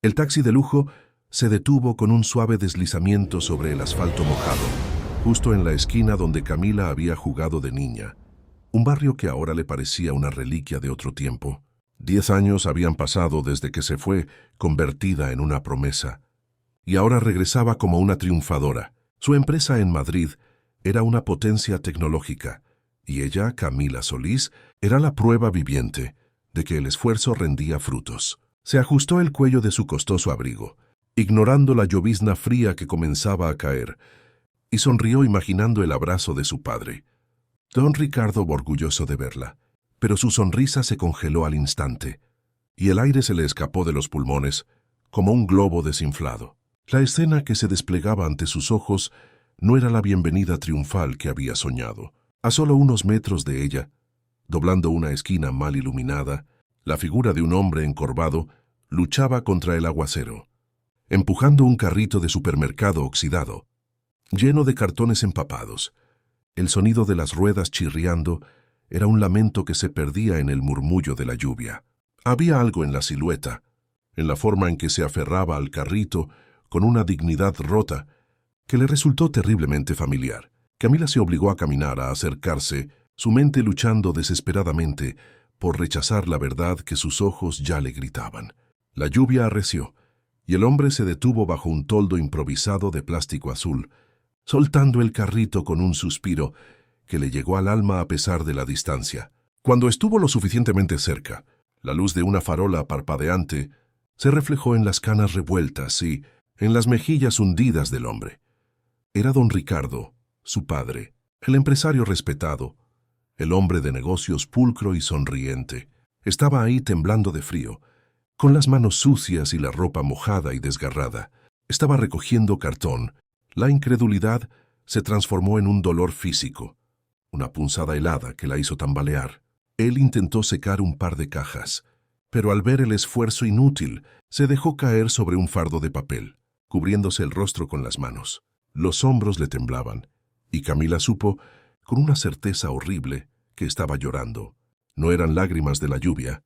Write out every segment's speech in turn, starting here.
El taxi de lujo se detuvo con un suave deslizamiento sobre el asfalto mojado, justo en la esquina donde Camila había jugado de niña, un barrio que ahora le parecía una reliquia de otro tiempo. 10 años habían pasado desde que se fue, convertida en una promesa, y ahora regresaba como una triunfadora. Su empresa en Madrid era una potencia tecnológica, y ella, Camila Solís, era la prueba viviente de que el esfuerzo rendía frutos. Se ajustó el cuello de su costoso abrigo, ignorando la llovizna fría que comenzaba a caer, y sonrió imaginando el abrazo de su padre. Don Ricardo orgulloso de verla, pero su sonrisa se congeló al instante, y el aire se le escapó de los pulmones como un globo desinflado. La escena que se desplegaba ante sus ojos no era la bienvenida triunfal que había soñado. A solo unos metros de ella, doblando una esquina mal iluminada, la figura de un hombre encorvado luchaba contra el aguacero, empujando un carrito de supermercado oxidado, lleno de cartones empapados. El sonido de las ruedas chirriando era un lamento que se perdía en el murmullo de la lluvia. Había algo en la silueta, en la forma en que se aferraba al carrito con una dignidad rota, que le resultó terriblemente familiar. Camila se obligó a caminar, a acercarse, su mente luchando desesperadamente por rechazar la verdad que sus ojos ya le gritaban. La lluvia arreció, y el hombre se detuvo bajo un toldo improvisado de plástico azul, soltando el carrito con un suspiro que le llegó al alma a pesar de la distancia. Cuando estuvo lo suficientemente cerca, la luz de una farola parpadeante se reflejó en las canas revueltas y en las mejillas hundidas del hombre. Era don Ricardo, su padre, el empresario respetado, el hombre de negocios pulcro y sonriente. Estaba ahí temblando de frío, con las manos sucias y la ropa mojada y desgarrada. Estaba recogiendo cartón. La incredulidad se transformó en un dolor físico, una punzada helada que la hizo tambalear. Él intentó secar un par de cajas, pero al ver el esfuerzo inútil, se dejó caer sobre un fardo de papel, cubriéndose el rostro con las manos. Los hombros le temblaban, y Camila supo, con una certeza horrible, que estaba llorando. No eran lágrimas de la lluvia,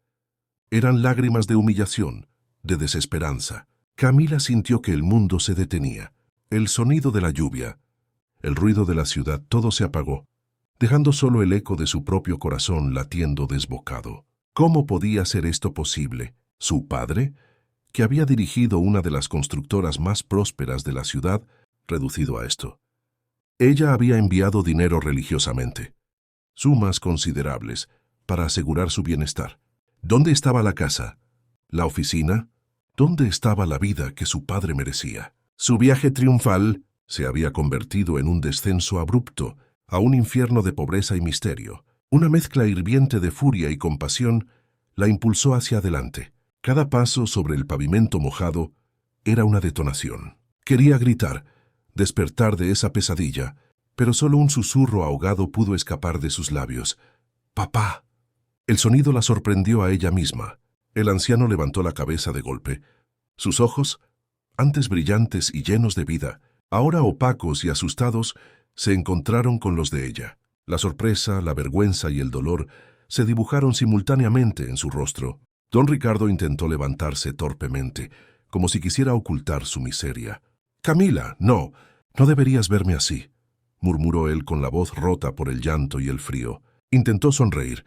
eran lágrimas de humillación, de desesperanza. Camila sintió que el mundo se detenía. El sonido de la lluvia, el ruido de la ciudad, todo se apagó, dejando solo el eco de su propio corazón latiendo desbocado. ¿Cómo podía ser esto posible? Su padre, que había dirigido una de las constructoras más prósperas de la ciudad, reducido a esto. Ella había enviado dinero religiosamente, sumas considerables, para asegurar su bienestar. ¿Dónde estaba la casa? ¿La oficina? ¿Dónde estaba la vida que su padre merecía? Su viaje triunfal se había convertido en un descenso abrupto a un infierno de pobreza y misterio. Una mezcla hirviente de furia y compasión la impulsó hacia adelante. Cada paso sobre el pavimento mojado era una detonación. Quería gritar, despertar de esa pesadilla, pero solo un susurro ahogado pudo escapar de sus labios. «¡Papá!». El sonido la sorprendió a ella misma. El anciano levantó la cabeza de golpe. Sus ojos, antes brillantes y llenos de vida, ahora opacos y asustados, se encontraron con los de ella. La sorpresa, la vergüenza y el dolor se dibujaron simultáneamente en su rostro. Don Ricardo intentó levantarse torpemente, como si quisiera ocultar su miseria. «Camila, no deberías verme así», murmuró él con la voz rota por el llanto y el frío. Intentó sonreír,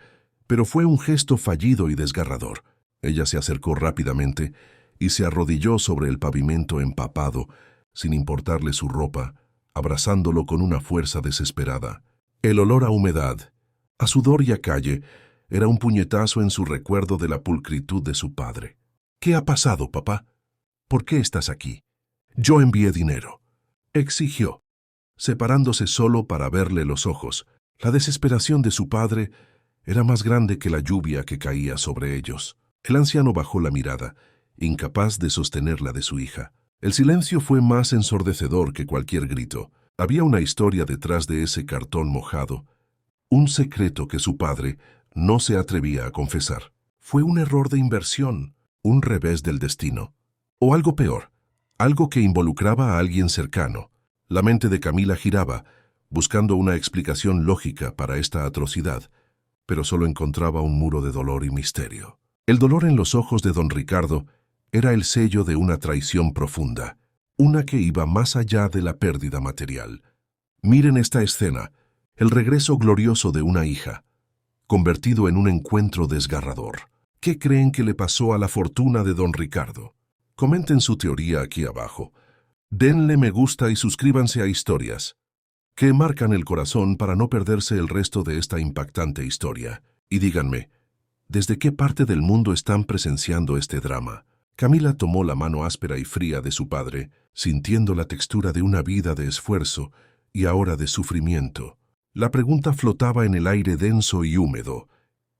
pero fue un gesto fallido y desgarrador. Ella se acercó rápidamente y se arrodilló sobre el pavimento empapado, sin importarle su ropa, abrazándolo con una fuerza desesperada. El olor a humedad, a sudor y a calle, era un puñetazo en su recuerdo de la pulcritud de su padre. «¿Qué ha pasado, papá? ¿Por qué estás aquí?». «Yo envié dinero», exigió, separándose solo para verle los ojos. La desesperación de su padre era más grande que la lluvia que caía sobre ellos. El anciano bajó la mirada, incapaz de sostener la de su hija. El silencio fue más ensordecedor que cualquier grito. Había una historia detrás de ese cartón mojado, un secreto que su padre no se atrevía a confesar. Fue un error de inversión, un revés del destino, o algo peor, algo que involucraba a alguien cercano. La mente de Camila giraba, buscando una explicación lógica para esta atrocidad, pero solo encontraba un muro de dolor y misterio. El dolor en los ojos de don Ricardo era el sello de una traición profunda, una que iba más allá de la pérdida material. Miren esta escena, el regreso glorioso de una hija, convertido en un encuentro desgarrador. ¿Qué creen que le pasó a la fortuna de don Ricardo? Comenten su teoría aquí abajo. Denle me gusta y suscríbanse a Historias, que marcan el corazón para no perderse el resto de esta impactante historia. Y díganme, ¿desde qué parte del mundo están presenciando este drama? Camila tomó la mano áspera y fría de su padre, sintiendo la textura de una vida de esfuerzo y ahora de sufrimiento. La pregunta flotaba en el aire denso y húmedo.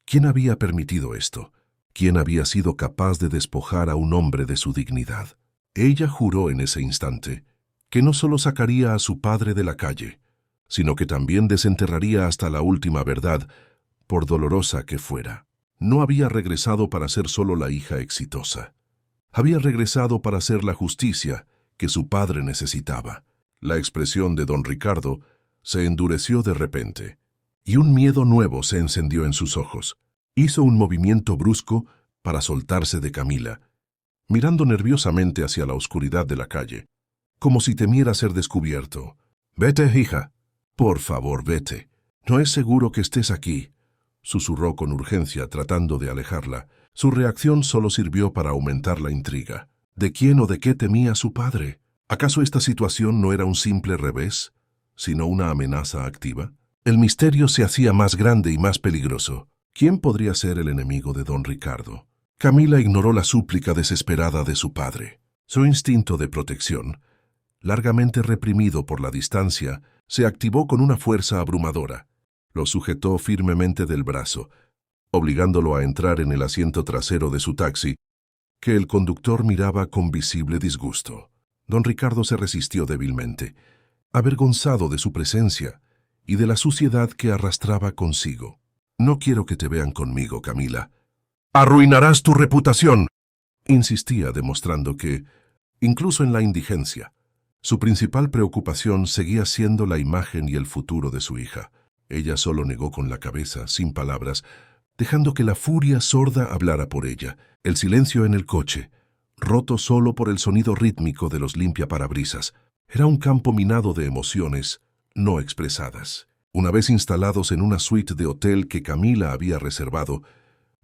¿Quién había permitido esto? ¿Quién había sido capaz de despojar a un hombre de su dignidad? Ella juró en ese instante que no solo sacaría a su padre de la calle, sino que también desenterraría hasta la última verdad, por dolorosa que fuera. No había regresado para ser solo la hija exitosa. Había regresado para ser la justicia que su padre necesitaba. La expresión de don Ricardo se endureció de repente, y un miedo nuevo se encendió en sus ojos. Hizo un movimiento brusco para soltarse de Camila, mirando nerviosamente hacia la oscuridad de la calle, como si temiera ser descubierto. «Vete, hija. Por favor, vete. No es seguro que estés aquí», susurró con urgencia, tratando de alejarla. Su reacción solo sirvió para aumentar la intriga. ¿De quién o de qué temía su padre? ¿Acaso esta situación no era un simple revés, sino una amenaza activa? El misterio se hacía más grande y más peligroso. ¿Quién podría ser el enemigo de don Ricardo? Camila ignoró la súplica desesperada de su padre. Su instinto de protección, largamente reprimido por la distancia, se activó con una fuerza abrumadora. Lo sujetó firmemente del brazo, obligándolo a entrar en el asiento trasero de su taxi, que el conductor miraba con visible disgusto. Don Ricardo se resistió débilmente, avergonzado de su presencia y de la suciedad que arrastraba consigo. «No quiero que te vean conmigo, Camila. ¡Arruinarás tu reputación!», insistía, demostrando que, incluso en la indigencia, su principal preocupación seguía siendo la imagen y el futuro de su hija. Ella solo negó con la cabeza, sin palabras, dejando que la furia sorda hablara por ella. El silencio en el coche, roto solo por el sonido rítmico de los limpiaparabrisas, era un campo minado de emociones no expresadas. Una vez instalados en una suite de hotel que Camila había reservado,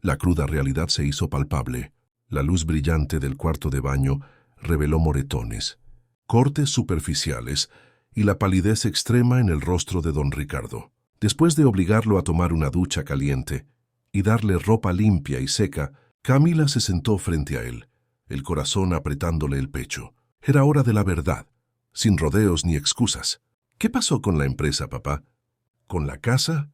la cruda realidad se hizo palpable. La luz brillante del cuarto de baño reveló moretones, cortes superficiales y la palidez extrema en el rostro de don Ricardo. Después de obligarlo a tomar una ducha caliente y darle ropa limpia y seca, Camila se sentó frente a él, el corazón apretándole el pecho. Era hora de la verdad, sin rodeos ni excusas. «¿Qué pasó con la empresa, papá? ¿Con la casa?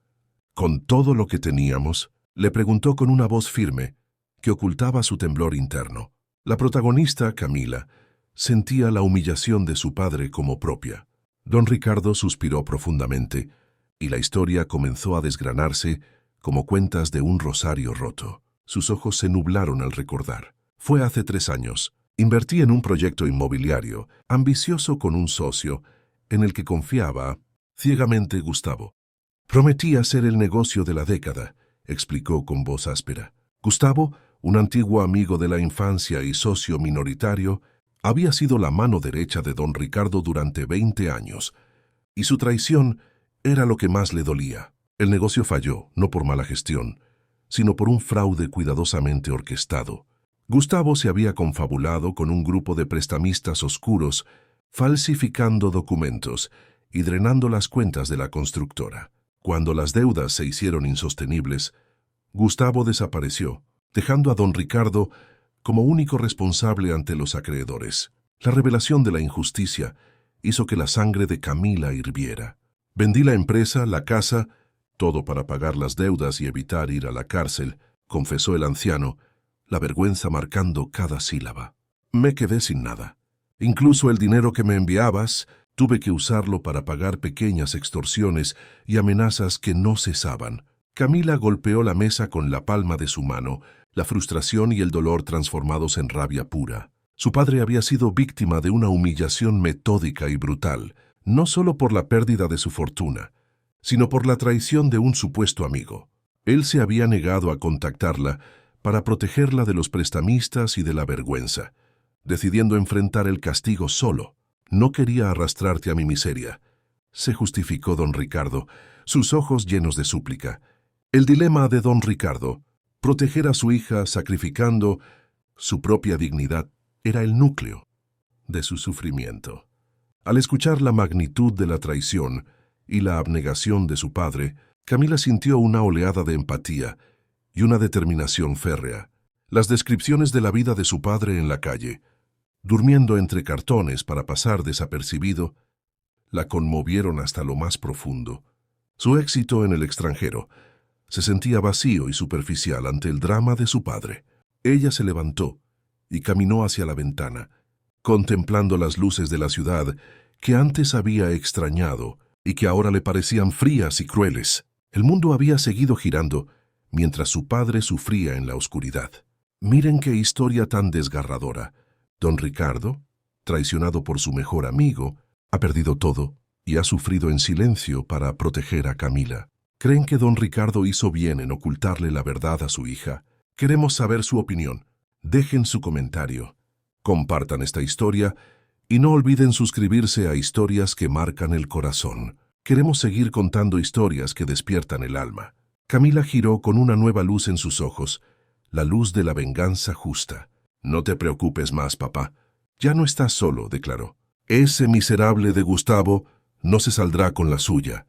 ¿Con todo lo que teníamos?», le preguntó con una voz firme que ocultaba su temblor interno. La protagonista, Camila, sentía la humillación de su padre como propia. Don Ricardo suspiró profundamente y la historia comenzó a desgranarse como cuentas de un rosario roto. Sus ojos se nublaron al recordar. «Fue hace 3 años. Invertí en un proyecto inmobiliario, ambicioso con un socio, en el que confiaba ciegamente Gustavo. Prometí hacer el negocio de la década», explicó con voz áspera. Gustavo, un antiguo amigo de la infancia y socio minoritario, había sido la mano derecha de don Ricardo durante 20 años, y su traición era lo que más le dolía. El negocio falló, no por mala gestión, sino por un fraude cuidadosamente orquestado. Gustavo se había confabulado con un grupo de prestamistas oscuros, falsificando documentos y drenando las cuentas de la constructora. Cuando las deudas se hicieron insostenibles, Gustavo desapareció, dejando a don Ricardo como único responsable ante los acreedores. La revelación de la injusticia hizo que la sangre de Camila hirviera. «Vendí la empresa, la casa, todo para pagar las deudas y evitar ir a la cárcel», confesó el anciano, la vergüenza marcando cada sílaba. «Me quedé sin nada. Incluso el dinero que me enviabas, tuve que usarlo para pagar pequeñas extorsiones y amenazas que no cesaban». Camila golpeó la mesa con la palma de su mano, la frustración y el dolor transformados en rabia pura. Su padre había sido víctima de una humillación metódica y brutal, no solo por la pérdida de su fortuna, sino por la traición de un supuesto amigo. Él se había negado a contactarla para protegerla de los prestamistas y de la vergüenza, decidiendo enfrentar el castigo solo. No quería arrastrarte a mi miseria, se justificó don Ricardo, sus ojos llenos de súplica. El dilema de don Ricardo, proteger a su hija sacrificando su propia dignidad, era el núcleo de su sufrimiento. Al escuchar la magnitud de la traición y la abnegación de su padre, Camila sintió una oleada de empatía y una determinación férrea. Las descripciones de la vida de su padre en la calle, durmiendo entre cartones para pasar desapercibido, la conmovieron hasta lo más profundo. Su éxito en el extranjero se sentía vacío y superficial ante el drama de su padre. Ella se levantó y caminó hacia la ventana, contemplando las luces de la ciudad que antes había extrañado y que ahora le parecían frías y crueles. El mundo había seguido girando mientras su padre sufría en la oscuridad. Miren qué historia tan desgarradora. Don Ricardo, traicionado por su mejor amigo, ha perdido todo y ha sufrido en silencio para proteger a Camila. ¿Creen que don Ricardo hizo bien en ocultarle la verdad a su hija? Queremos saber su opinión. Dejen su comentario. Compartan esta historia y no olviden suscribirse a Historias que Marcan el Corazón. Queremos seguir contando historias que despiertan el alma. Camila giró con una nueva luz en sus ojos, la luz de la venganza justa. No te preocupes más, papá. Ya no estás solo, declaró. Ese miserable de Gustavo no se saldrá con la suya.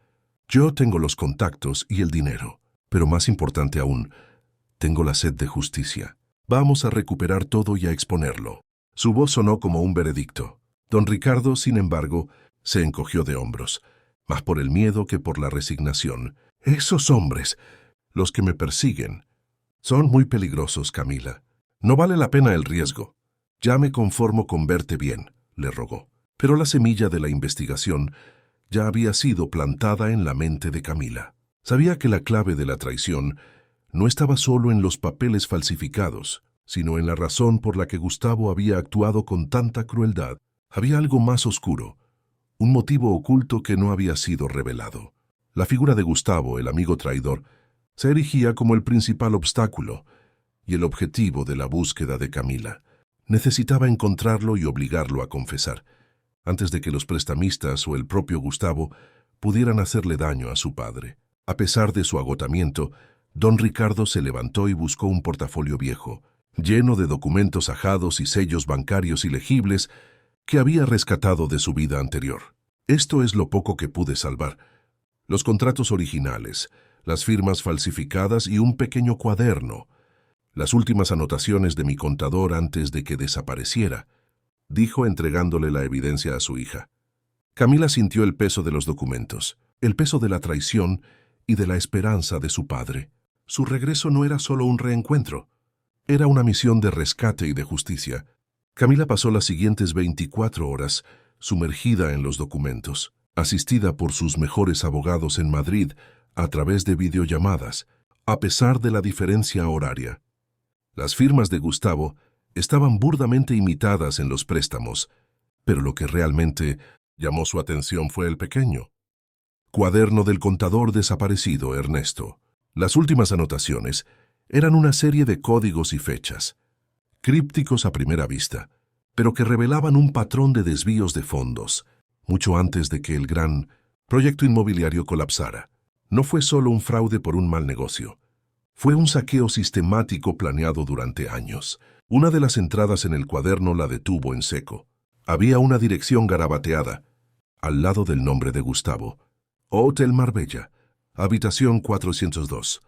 Yo tengo los contactos y el dinero, pero más importante aún, tengo la sed de justicia. Vamos a recuperar todo y a exponerlo. Su voz sonó como un veredicto. Don Ricardo, sin embargo, se encogió de hombros, más por el miedo que por la resignación. Esos hombres, los que me persiguen, son muy peligrosos, Camila. No vale la pena el riesgo. Ya me conformo con verte bien, le rogó. Pero la semilla de la investigación ya había sido plantada en la mente de Camila. Sabía que la clave de la traición no estaba solo en los papeles falsificados, sino en la razón por la que Gustavo había actuado con tanta crueldad. Había algo más oscuro, un motivo oculto que no había sido revelado. La figura de Gustavo, el amigo traidor, se erigía como el principal obstáculo y el objetivo de la búsqueda de Camila. Necesitaba encontrarlo y obligarlo a confesar, antes de que los prestamistas o el propio Gustavo pudieran hacerle daño a su padre. A pesar de su agotamiento, don Ricardo se levantó y buscó un portafolio viejo, lleno de documentos ajados y sellos bancarios ilegibles que había rescatado de su vida anterior. Esto es lo poco que pude salvar. Los contratos originales, las firmas falsificadas y un pequeño cuaderno. Las últimas anotaciones de mi contador antes de que desapareciera, dijo entregándole la evidencia a su hija. Camila sintió el peso de los documentos, el peso de la traición y de la esperanza de su padre. Su regreso no era solo un reencuentro, era una misión de rescate y de justicia. Camila pasó las siguientes 24 horas sumergida en los documentos, asistida por sus mejores abogados en Madrid a través de videollamadas, a pesar de la diferencia horaria. Las firmas de Gustavo estaban burdamente imitadas en los préstamos, pero lo que realmente llamó su atención fue el pequeño cuaderno del contador desaparecido, Ernesto. Las últimas anotaciones eran una serie de códigos y fechas, crípticos a primera vista, pero que revelaban un patrón de desvíos de fondos, mucho antes de que el gran proyecto inmobiliario colapsara. No fue solo un fraude por un mal negocio, fue un saqueo sistemático planeado durante años. Una de las entradas en el cuaderno la detuvo en seco. Había una dirección garabateada, al lado del nombre de Gustavo. Hotel Marbella, habitación 402.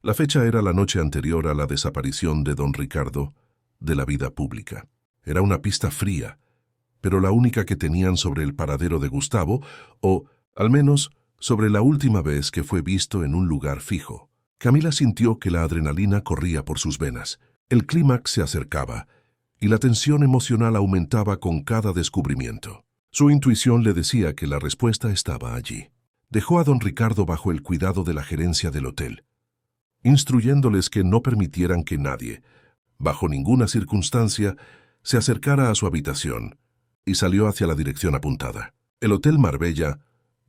La fecha era la noche anterior a la desaparición de don Ricardo de la vida pública. Era una pista fría, pero la única que tenían sobre el paradero de Gustavo, o, al menos, sobre la última vez que fue visto en un lugar fijo. Camila sintió que la adrenalina corría por sus venas. El clímax se acercaba, y la tensión emocional aumentaba con cada descubrimiento. Su intuición le decía que la respuesta estaba allí. Dejó a don Ricardo bajo el cuidado de la gerencia del hotel, instruyéndoles que no permitieran que nadie, bajo ninguna circunstancia, se acercara a su habitación, y salió hacia la dirección apuntada. El Hotel Marbella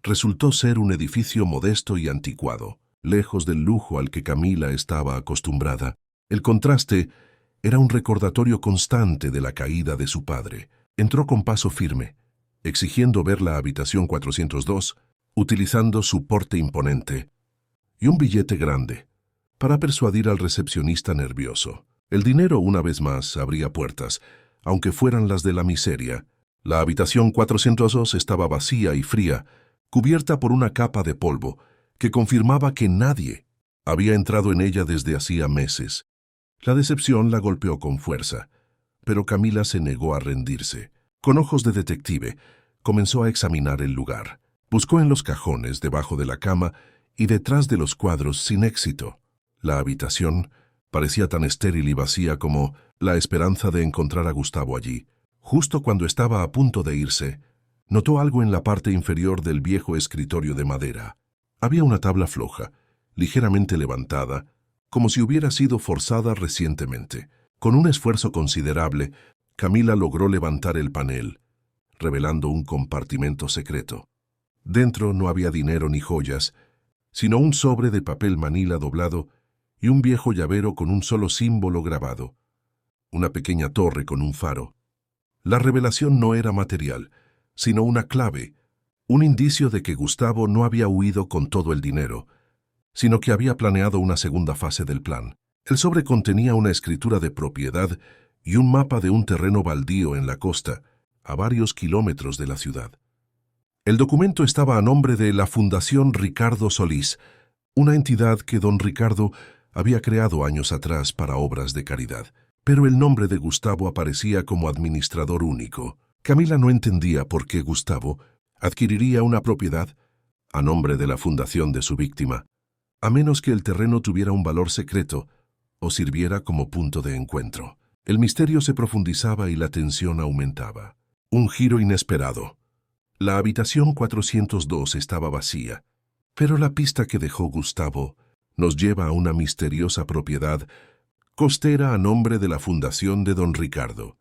resultó ser un edificio modesto y anticuado, lejos del lujo al que Camila estaba acostumbrada. El contraste era un recordatorio constante de la caída de su padre. Entró con paso firme, exigiendo ver la habitación 402, utilizando su porte imponente y un billete grande para persuadir al recepcionista nervioso. El dinero, una vez más, abría puertas, aunque fueran las de la miseria. La habitación 402 estaba vacía y fría, cubierta por una capa de polvo que confirmaba que nadie había entrado en ella desde hacía meses. La decepción la golpeó con fuerza, pero Camila se negó a rendirse. Con ojos de detective, comenzó a examinar el lugar. Buscó en los cajones, debajo de la cama y detrás de los cuadros sin éxito. La habitación parecía tan estéril y vacía como la esperanza de encontrar a Gustavo allí. Justo cuando estaba a punto de irse, notó algo en la parte inferior del viejo escritorio de madera. Había una tabla floja, ligeramente levantada, como si hubiera sido forzada recientemente. Con un esfuerzo considerable, Camila logró levantar el panel, revelando un compartimento secreto. Dentro no había dinero ni joyas, sino un sobre de papel manila doblado y un viejo llavero con un solo símbolo grabado, una pequeña torre con un faro. La revelación no era material, sino una clave, un indicio de que Gustavo no había huido con todo el dinero, sino que había planeado una segunda fase del plan. El sobre contenía una escritura de propiedad y un mapa de un terreno baldío en la costa, a varios kilómetros de la ciudad. El documento estaba a nombre de la Fundación Ricardo Solís, una entidad que don Ricardo había creado años atrás para obras de caridad. Pero el nombre de Gustavo aparecía como administrador único. Camila no entendía por qué Gustavo adquiriría una propiedad a nombre de la fundación de su víctima, a menos que el terreno tuviera un valor secreto o sirviera como punto de encuentro. El misterio se profundizaba y la tensión aumentaba. Un giro inesperado. La habitación 402 estaba vacía, pero la pista que dejó Gustavo nos lleva a una misteriosa propiedad costera a nombre de la fundación de don Ricardo.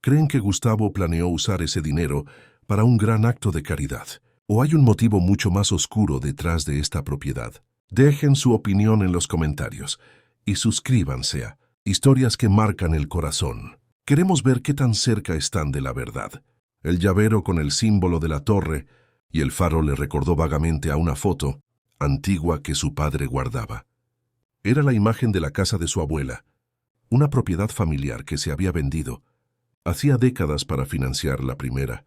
Creen que Gustavo planeó usar ese dinero para un gran acto de caridad, o hay un motivo mucho más oscuro detrás de esta propiedad. Dejen su opinión en los comentarios y suscríbanse a Historias que Marcan el Corazón. Queremos ver qué tan cerca están de la verdad. El llavero con el símbolo de la torre y el faro le recordó vagamente a una foto antigua que su padre guardaba. Era la imagen de la casa de su abuela, una propiedad familiar que se había vendido hacía décadas para financiar la primera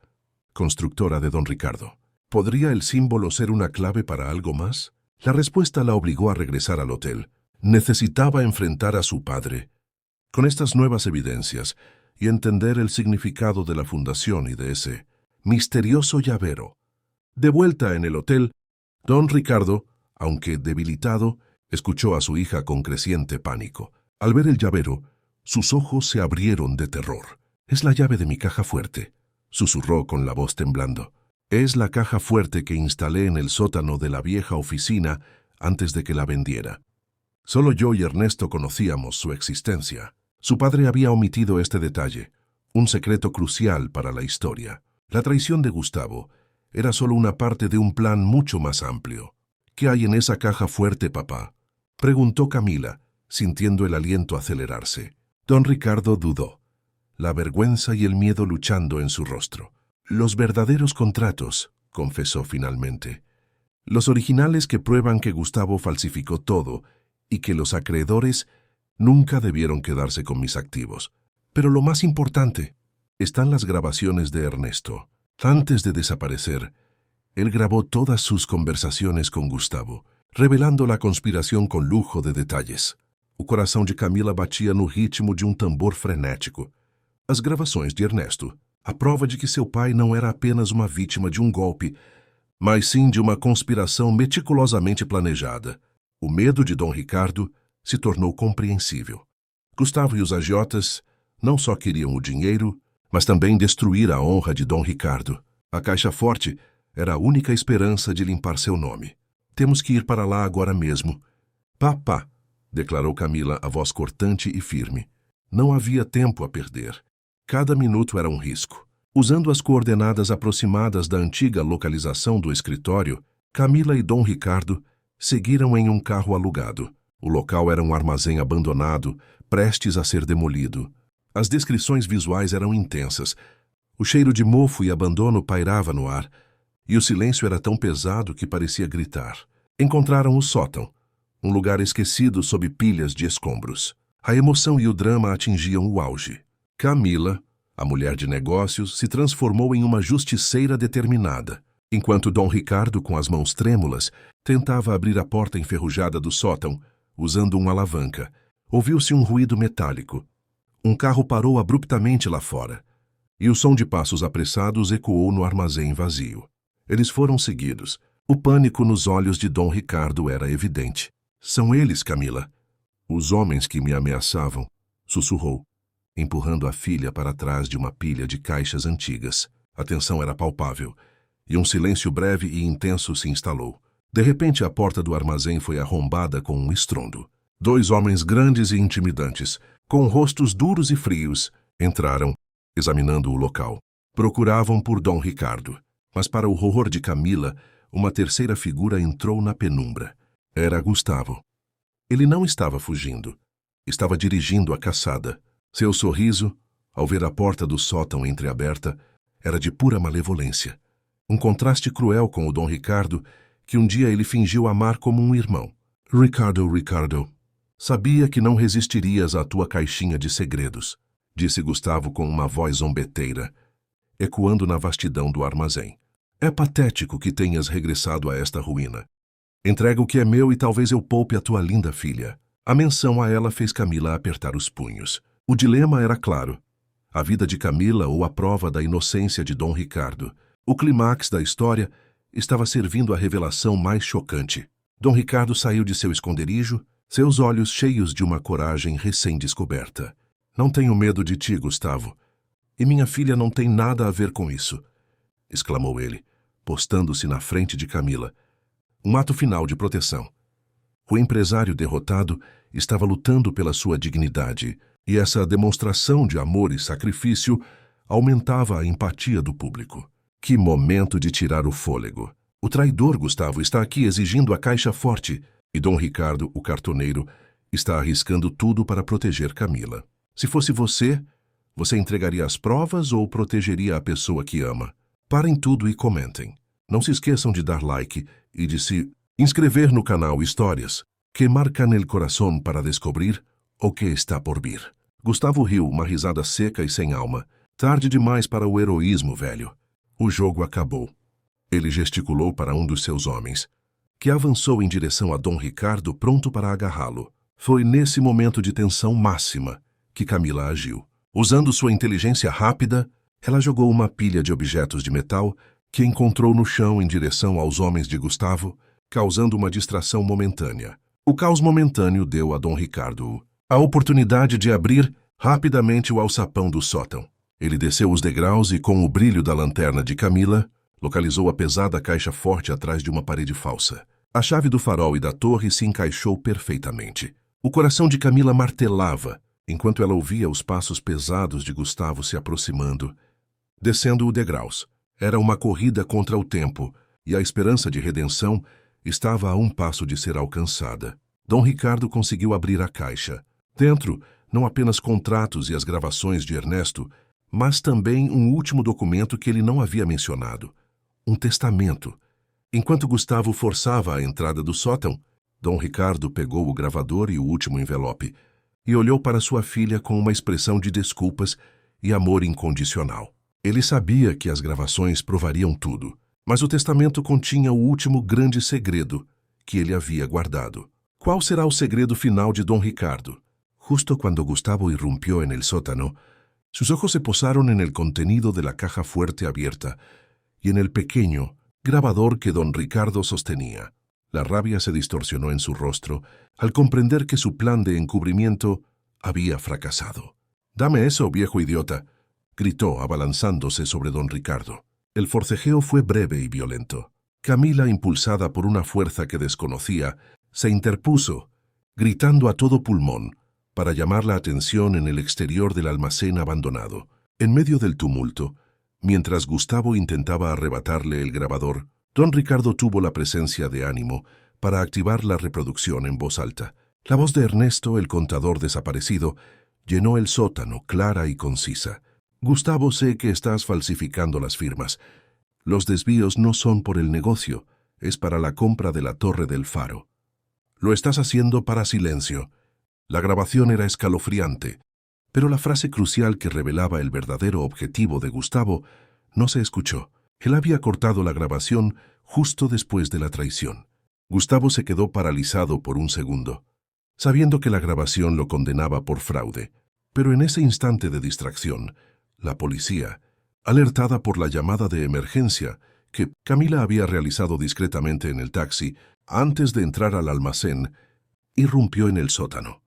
constructora de don Ricardo. ¿Podría el símbolo ser una clave para algo más? La respuesta la obligó a regresar al hotel. Necesitaba enfrentar a su padre con estas nuevas evidencias y entender el significado de la fundación y de ese misterioso llavero. De vuelta en el hotel, don Ricardo, aunque debilitado, escuchó a su hija con creciente pánico. Al ver el llavero, sus ojos se abrieron de terror. «Es la llave de mi caja fuerte», susurró con la voz temblando. «Es la caja fuerte que instalé en el sótano de la vieja oficina antes de que la vendiera. Solo yo y Ernesto conocíamos su existencia». Su padre había omitido este detalle, un secreto crucial para la historia. La traición de Gustavo era solo una parte de un plan mucho más amplio. «¿Qué hay en esa caja fuerte, papá?», preguntó Camila, sintiendo el aliento acelerarse. Don Ricardo dudó, la vergüenza y el miedo luchando en su rostro. «Los verdaderos contratos», confesó finalmente. «Los originales que prueban que Gustavo falsificó todo y que los acreedores nunca debieron quedarse con mis activos. Pero lo más importante, están las grabaciones de Ernesto. Antes de desaparecer, él grabó todas sus conversaciones con Gustavo, revelando la conspiración con lujo de detalles». O coração de Camila batia no ritmo de tambor frenético. As gravações de Ernesto, a prova de que seu pai não era apenas uma vítima de golpe, mas sim de uma conspiração meticulosamente planejada. O medo de Dom Ricardo se tornou compreensível. Gustavo e os agiotas não só queriam o dinheiro, mas também destruir a honra de Dom Ricardo. A Caixa Forte era a única esperança de limpar seu nome. «Temos que ir para lá agora mesmo». «Papá», declarou Camila, a voz cortante e firme. Não havia tempo a perder. Cada minuto era um risco. Usando as coordenadas aproximadas da antiga localização do escritório, Camila e Dom Ricardo seguiram em um carro alugado. O local era um armazém abandonado, prestes a ser demolido. As descrições visuais eram intensas. O cheiro de mofo e abandono pairava no ar, e o silêncio era tão pesado que parecia gritar. Encontraram o sótão, um lugar esquecido sob pilhas de escombros. A emoção e o drama atingiam o auge. Camila, a mulher de negócios, se transformou em uma justiceira determinada. Enquanto Dom Ricardo, com as mãos trêmulas, tentava abrir a porta enferrujada do sótão, usando uma alavanca, ouviu-se um ruído metálico. Um carro parou abruptamente lá fora, e o som de passos apressados ecoou no armazém vazio. Eles foram seguidos. O pânico nos olhos de Dom Ricardo era evidente. São eles, Camila. Os homens que me ameaçavam, sussurrou, empurrando a filha para trás de uma pilha de caixas antigas. A tensão era palpável, e um silêncio breve e intenso se instalou. De repente, a porta do armazém foi arrombada com um estrondo. 2 homens grandes e intimidantes, com rostos duros e frios, entraram, examinando o local. Procuravam por Dom Ricardo, mas para o horror de Camila, uma terceira figura entrou na penumbra. Era Gustavo. Ele não estava fugindo. Estava dirigindo a caçada. Seu sorriso, ao ver a porta do sótão entreaberta, era de pura malevolência. Um contraste cruel com o Dom Ricardo, que um dia ele fingiu amar como um irmão. Ricardo, sabia que não resistirias à tua caixinha de segredos, disse Gustavo com uma voz zombeteira, ecoando na vastidão do armazém. É patético que tenhas regressado a esta ruína. Entrega o que é meu e talvez eu poupe a tua linda filha. A menção a ela fez Camila apertar os punhos. O dilema era claro. A vida de Camila ou a prova da inocência de Dom Ricardo. O clímax da história estava servindo a revelação mais chocante. Dom Ricardo saiu de seu esconderijo, seus olhos cheios de uma coragem recém-descoberta. Não tenho medo de ti, Gustavo. E minha filha não tem nada a ver com isso, exclamou ele, postando-se na frente de Camila. Um ato final de proteção. O empresário derrotado estava lutando pela sua dignidade, e essa demonstração de amor e sacrifício aumentava a empatia do público. Que momento de tirar o fôlego! O traidor Gustavo está aqui exigindo a caixa forte, e Dom Ricardo, o cartoneiro, está arriscando tudo para proteger Camila. Se fosse você entregaria as provas ou protegeria a pessoa que ama? Parem tudo e comentem. Não se esqueçam de dar like e de se inscrever no canal Histórias, que marcan el corazón para descobrir o que está por vir. Gustavo riu, uma risada seca e sem alma. Tarde demais para o heroísmo, velho. O jogo acabou. Ele gesticulou para um dos seus homens, que avançou em direção a Dom Ricardo, pronto para agarrá-lo. Foi nesse momento de tensão máxima que Camila agiu. Usando sua inteligência rápida, ela jogou uma pilha de objetos de metal que encontrou no chão em direção aos homens de Gustavo, causando uma distração momentânea. O caos momentâneo deu a Dom Ricardo a oportunidade de abrir rapidamente o alçapão do sótão. Ele desceu os degraus e, com o brilho da lanterna de Camila, localizou a pesada caixa forte atrás de uma parede falsa. A chave do farol e da torre se encaixou perfeitamente. O coração de Camila martelava, enquanto ela ouvia os passos pesados de Gustavo se aproximando, descendo os degraus. Era uma corrida contra o tempo, e a esperança de redenção estava a um passo de ser alcançada. Dom Ricardo conseguiu abrir a caixa. Dentro, não apenas contratos e as gravações de Ernesto, mas também um último documento que ele não havia mencionado. Um testamento. Enquanto Gustavo forçava a entrada do sótão, Dom Ricardo pegou o gravador e o último envelope e olhou para sua filha com uma expressão de desculpas e amor incondicional. Ele sabia que as gravações provariam tudo, mas o testamento continha o último grande segredo que ele havia guardado. Qual será o segredo final de Dom Ricardo? Justo cuando Gustavo irrumpió en el sótano, sus ojos se posaron en el contenido de la caja fuerte abierta y en el pequeño grabador que Don Ricardo sostenía. La rabia se distorsionó en su rostro al comprender que su plan de encubrimiento había fracasado. «Dame eso, viejo idiota», gritó, abalanzándose sobre Don Ricardo. El forcejeo fue breve y violento. Camila, impulsada por una fuerza que desconocía, se interpuso, gritando a todo pulmón, para llamar la atención en el exterior del almacén abandonado. En medio del tumulto, mientras Gustavo intentaba arrebatarle el grabador, Don Ricardo tuvo la presencia de ánimo para activar la reproducción en voz alta. La voz de Ernesto, el contador desaparecido, llenó el sótano, clara y concisa. Gustavo, sé que estás falsificando las firmas. Los desvíos no son por el negocio, es para la compra de la Torre del Faro. Lo estás haciendo para silencio. La grabación era escalofriante, pero la frase crucial que revelaba el verdadero objetivo de Gustavo no se escuchó. Él había cortado la grabación justo después de la traición. Gustavo se quedó paralizado por un segundo, sabiendo que la grabación lo condenaba por fraude. Pero en ese instante de distracción, la policía, alertada por la llamada de emergencia que Camila había realizado discretamente en el taxi antes de entrar al almacén, irrumpió en el sótano.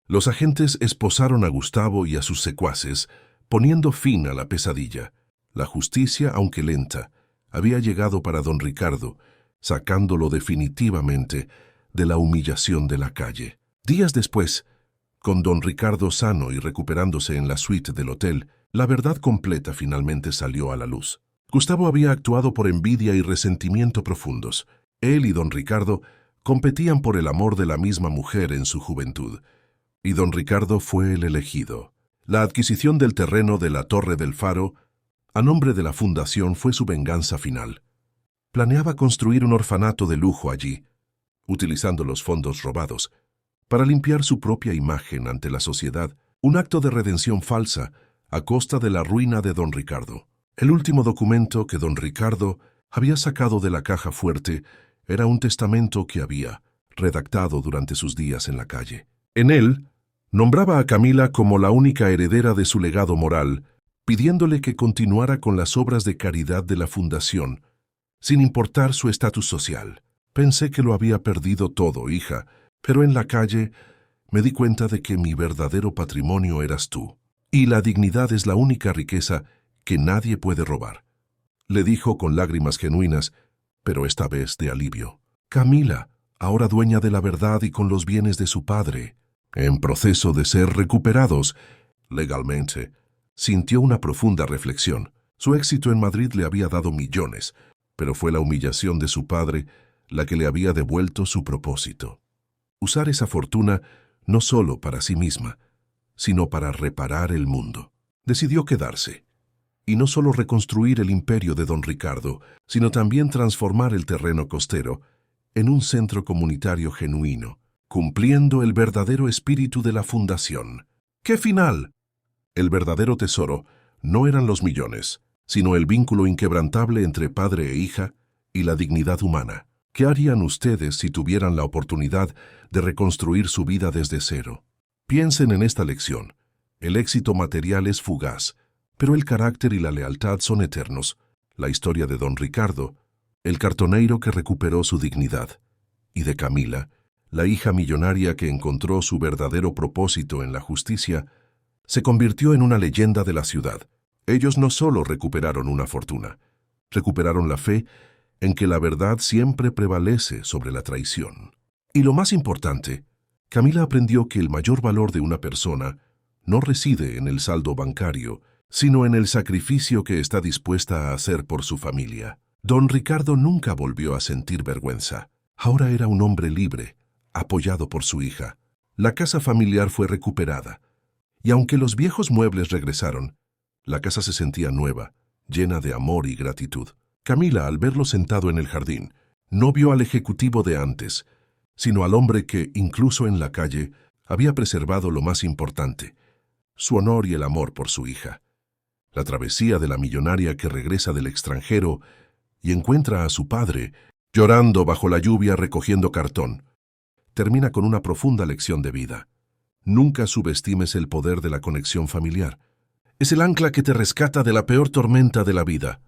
Los agentes esposaron a Gustavo y a sus secuaces, poniendo fin a la pesadilla. La justicia, aunque lenta, había llegado para don Ricardo, sacándolo definitivamente de la humillación de la calle. Días después, con don Ricardo sano y recuperándose en la suite del hotel, la verdad completa finalmente salió a la luz. Gustavo había actuado por envidia y resentimiento profundos. Él y don Ricardo competían por el amor de la misma mujer en su juventud, y don Ricardo fue el elegido. La adquisición del terreno de la Torre del Faro, a nombre de la fundación, fue su venganza final. Planeaba construir un orfanato de lujo allí, utilizando los fondos robados, para limpiar su propia imagen ante la sociedad, un acto de redención falsa a costa de la ruina de don Ricardo. El último documento que don Ricardo había sacado de la caja fuerte era un testamento que había redactado durante sus días en la calle. En él, nombraba a Camila como la única heredera de su legado moral, pidiéndole que continuara con las obras de caridad de la fundación, sin importar su estatus social. Pensé que lo había perdido todo, hija, pero en la calle me di cuenta de que mi verdadero patrimonio eras tú, y la dignidad es la única riqueza que nadie puede robar, le dijo con lágrimas genuinas, pero esta vez de alivio. Camila, ahora dueña de la verdad y con los bienes de su padre, en proceso de ser recuperados legalmente, sintió una profunda reflexión. Su éxito en Madrid le había dado millones, pero fue la humillación de su padre la que le había devuelto su propósito. Usar esa fortuna no solo para sí misma, sino para reparar el mundo. Decidió quedarse, y no solo reconstruir el imperio de don Ricardo, sino también transformar el terreno costero en un centro comunitario genuino, cumpliendo el verdadero espíritu de la fundación. ¡Qué final! El verdadero tesoro no eran los millones, sino el vínculo inquebrantable entre padre e hija y la dignidad humana. ¿Qué harían ustedes si tuvieran la oportunidad de reconstruir su vida desde cero? Piensen en esta lección. El éxito material es fugaz, pero el carácter y la lealtad son eternos. La historia de don Ricardo, el cartonero que recuperó su dignidad, y de Camila, la hija millonaria que encontró su verdadero propósito en la justicia, se convirtió en una leyenda de la ciudad. Ellos no solo recuperaron una fortuna, recuperaron la fe en que la verdad siempre prevalece sobre la traición. Y lo más importante, Camila aprendió que el mayor valor de una persona no reside en el saldo bancario, sino en el sacrificio que está dispuesta a hacer por su familia. Don Ricardo nunca volvió a sentir vergüenza. Ahora era un hombre libre, apoyado por su hija. La casa familiar fue recuperada, y aunque los viejos muebles regresaron, la casa se sentía nueva, llena de amor y gratitud. Camila, al verlo sentado en el jardín, no vio al ejecutivo de antes, sino al hombre que, incluso en la calle, había preservado lo más importante, su honor y el amor por su hija. La travesía de la millonaria que regresa del extranjero y encuentra a su padre llorando bajo la lluvia recogiendo cartón, termina con una profunda lección de vida. Nunca subestimes el poder de la conexión familiar. Es el ancla que te rescata de la peor tormenta de la vida.